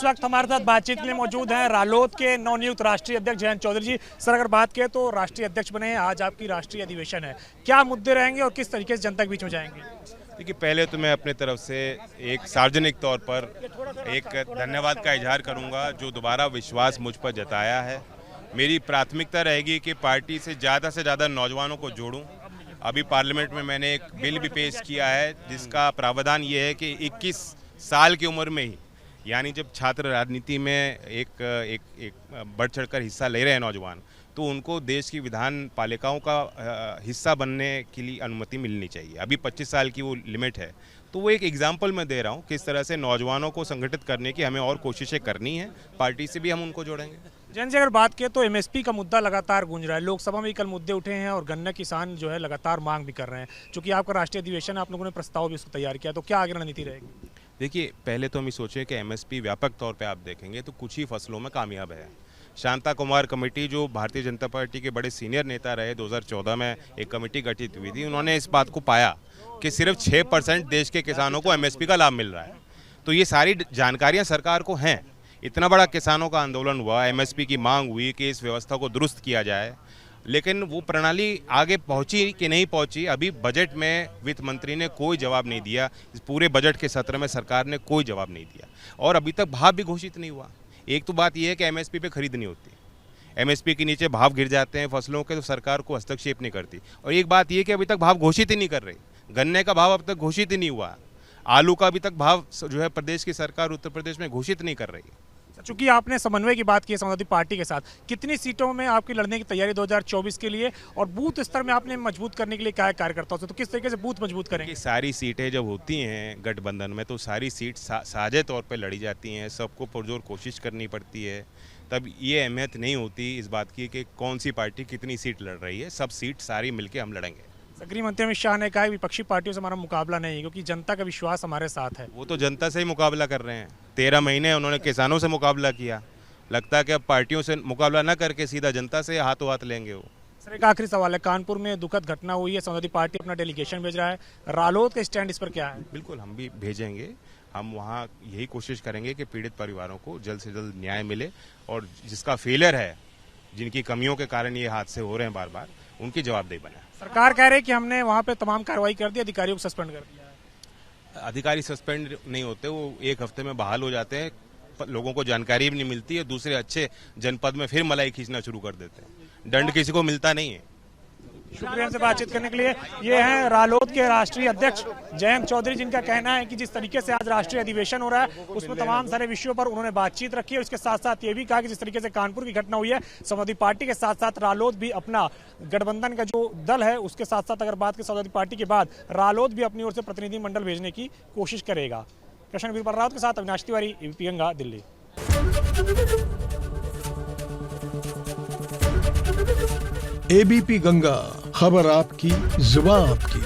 इस वक्त हमारे साथ बातचीत के लिए मौजूद हैं रालोद के नवनियुक्त राष्ट्रीय अध्यक्ष जयंत चौधरी जी। सर, अगर बात करें तो राष्ट्रीय अध्यक्ष बने हैं, आज आपकी राष्ट्रीय अधिवेशन है, क्या मुद्दे रहेंगे और किस तरीके से जनता के बीच में जाएंगे? देखिए, पहले तो मैं अपने तरफ से एक सार्वजनिक तौर पर एक धन्यवाद का इजहार करूंगा जो दोबारा विश्वास मुझ पर जताया है। मेरी प्राथमिकता रहेगी कि पार्टी से ज़्यादा नौजवानों को जोड़ूं। अभी पार्लियामेंट में मैंने एक बिल भी पेश किया है जिसका प्रावधान ये है कि 21 साल की उम्र में ही, यानी जब छात्र राजनीति में एक बढ़ चढ़कर हिस्सा ले रहे हैं नौजवान, तो उनको देश की विधान पालिकाओं का हिस्सा बनने के लिए अनुमति मिलनी चाहिए। अभी 25 साल की वो लिमिट है, तो वो एक एग्जाम्पल मैं दे रहा हूँ किस तरह से नौजवानों को संगठित करने की हमें और कोशिशें करनी है। पार्टी से भी हम उनको जोड़ेंगे। जयंत जी, अगर बात करें तो एमएसपी का मुद्दा लगातार गूंज रहा है, लोकसभा में भी कल मुद्दे उठे हैं और गन्ना किसान जो है लगातार मांग भी कर रहे हैं। चूंकि आपका राष्ट्रीय अधिवेशन है, आप लोगों ने प्रस्ताव भी उसको तैयार किया, तो क्या आगे रणनीति रहेगी? देखिए, पहले तो हम ये सोचें कि एमएसपी व्यापक तौर पे आप देखेंगे तो कुछ ही फसलों में कामयाब है। शांता कुमार कमेटी जो भारतीय जनता पार्टी के बड़े सीनियर नेता रहे, 2014 में एक कमेटी गठित हुई थी, उन्होंने इस बात को पाया कि सिर्फ 6% देश के किसानों को एमएसपी का लाभ मिल रहा है। तो ये सारी जानकारियाँ सरकार को हैं। इतना बड़ा किसानों का आंदोलन हुआ, एमएसपी की मांग हुई कि इस व्यवस्था को दुरुस्त किया जाए, लेकिन वो प्रणाली आगे पहुंची कि नहीं पहुंची, अभी बजट में वित्त मंत्री ने कोई जवाब नहीं दिया। इस पूरे बजट के सत्र में सरकार ने कोई जवाब नहीं दिया और अभी तक भाव भी घोषित नहीं हुआ। एक तो बात यह है कि एमएसपी पे खरीद नहीं होती, एमएसपी के नीचे भाव गिर जाते हैं फसलों के, तो सरकार को हस्तक्षेप नहीं करती। और एक बात यह कि अभी तक भाव घोषित ही नहीं कर रही। गन्ने का भाव अब तक घोषित ही नहीं हुआ, आलू का अभी तक भाव जो है प्रदेश की सरकार उत्तर प्रदेश में घोषित नहीं कर रही है। चूंकि आपने समन्वय की बात की है समाजवादी पार्टी के साथ, कितनी सीटों में आपकी लड़ने की तैयारी 2024 के लिए, और बूथ स्तर में आपने मजबूत करने के लिए क्या कार्यकर्ताओं से, तो किस तरीके से बूथ मजबूत करेंगे? सारी सीटें जब होती हैं गठबंधन में तो सारी सीट साझे तौर पर लड़ी जाती हैं, सबको पुरजोर कोशिश करनी पड़ती है। तब ये अहमियत नहीं होती इस बात की कि कौन सी पार्टी कितनी सीट लड़ रही है, सब सीट सारी मिलकर हम लड़ेंगे। गृह मंत्री अमित शाह ने कहा है विपक्षी पार्टियों से हमारा मुकाबला नहीं है क्योंकि जनता का विश्वास हमारे साथ है। वो तो जनता से ही मुकाबला कर रहे हैं। 13 महीने उन्होंने किसानों से मुकाबला किया, लगता है कि अब पार्टियों से मुकाबला न करके सीधा जनता से हाथों हाथ लेंगे वो। सर, एक आखिरी सवाल है, कानपुर में दुखद घटना हुई है, समाजवादी पार्टी अपना डेलीगेशन भेज रहा है, रालोद का स्टैंड इस पर क्या है? बिल्कुल, हम भी भेजेंगे। हम वहाँ यही कोशिश करेंगे कि पीड़ित परिवारों को जल्द से जल्द न्याय मिले और जिसका फेलियर है, जिनकी कमियों के कारण ये हादसे हो रहे हैं बार बार, उनकी जवाबदेही बने। सरकार कह रही है कि हमने वहाँ पे तमाम कार्रवाई कर दी, अधिकारियों को सस्पेंड कर दिया है। अधिकारी सस्पेंड नहीं होते, वो एक हफ्ते में बहाल हो जाते हैं, लोगों को जानकारी भी नहीं मिलती है, दूसरे अच्छे जनपद में फिर मलाई खींचना शुरू कर देते हैं। दंड किसी को मिलता नहीं है। शुक्रिया से बातचीत करने के लिए। ये हैं रालोद के राष्ट्रीय अध्यक्ष जयंत चौधरी, जिनका कहना है कि जिस तरीके से आज राष्ट्रीय अधिवेशन हो रहा है उसमें तमाम सारे विषयों पर उन्होंने बातचीत रखी है। उसके साथ साथ ये भी कहा कि जिस तरीके से कानपुर की घटना हुई है, समाजवादी पार्टी के साथ साथ रालोद भी अपना गठबंधन का जो दल है उसके साथ साथ अगर बात की समाजवादी पार्टी के बाद रालोद भी अपनी ओर से प्रतिनिधिमंडल भेजने की कोशिश करेगा। कृष्ण वीरपाल राउत के साथ अविनाश तिवारी, एबीपी गंगा, दिल्ली। एबीपी गंगा, खबर आपकी, जुबान आपकी।